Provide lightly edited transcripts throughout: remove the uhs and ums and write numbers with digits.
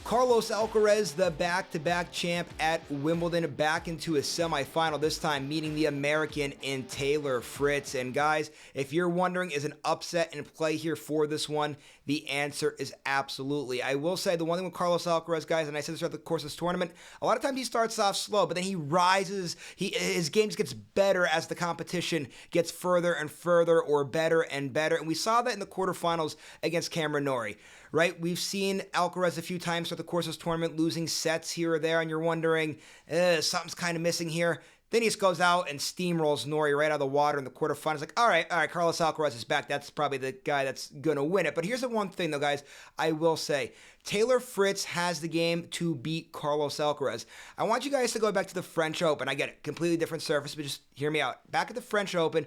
Carlos Alcaraz, the back-to-back champ at Wimbledon, back into a semifinal, this time meeting the American in Taylor Fritz. And guys, if you're wondering, is an upset in play here for this one? The answer is absolutely. I will say the one thing with Carlos Alcaraz, guys, and I said this throughout the course of this tournament, a lot of times he starts off slow, but then he rises, his game just gets better as the competition gets further and further, or better and better. And we saw that in the quarterfinals against Norrie, right? We've seen Alcaraz a few times throughout the course of this tournament losing sets here or there, and you're wondering, something's kind of missing here. Then he just goes out and steamrolls Norrie right out of the water in the quarterfinals. Like, all right, Carlos Alcaraz is back. That's probably the guy that's going to win it. But here's the one thing, though, guys, I will say. Taylor Fritz has the game to beat Carlos Alcaraz. I want you guys to go back to the French Open. I get it, completely different surface, but just hear me out. Back at the French Open,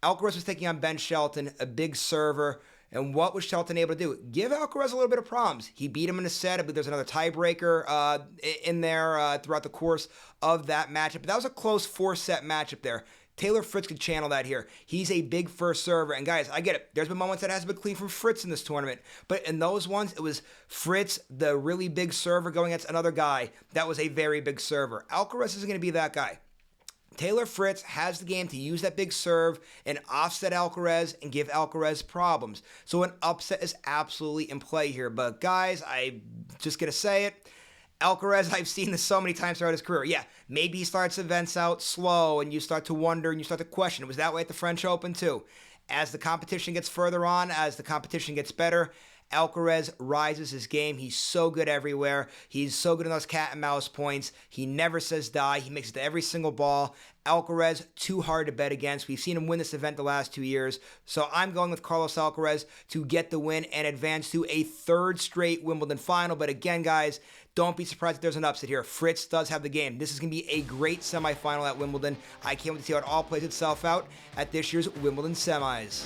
Alcaraz was taking on Ben Shelton, a big server. And what was Shelton able to do? Give Alcaraz a little bit of problems. He beat him in a set. I believe there's another tiebreaker in there throughout the course of that matchup. But that was a close 4-set matchup there. Taylor Fritz could channel that here. He's a big first server. And guys, I get it. There's been moments that has been clean from Fritz in this tournament. But in those ones, it was Fritz, the really big server, going against another guy that was a very big server. Alcaraz isn't going to be that guy. Taylor Fritz has the game to use that big serve and offset Alcaraz and give Alcaraz problems. So an upset is absolutely in play here. But guys, I'm just going to say it. Alcaraz, I've seen this so many times throughout his career. Yeah, maybe he starts events out slow and you start to wonder and you start to question. It was that way at the French Open too. As the competition gets further on, as the competition gets better, Alcaraz rises his game. He's so good everywhere. He's so good in those cat and mouse points. He never says die. He makes it to every single ball. Alcaraz, too hard to bet against. We've seen him win this event the last 2 years. So I'm going with Carlos Alcaraz to get the win and advance to a third straight Wimbledon final. But again, guys, don't be surprised if there's an upset here. Fritz does have the game. This is going to be a great semifinal at Wimbledon. I can't wait to see how it all plays itself out at this year's Wimbledon semis.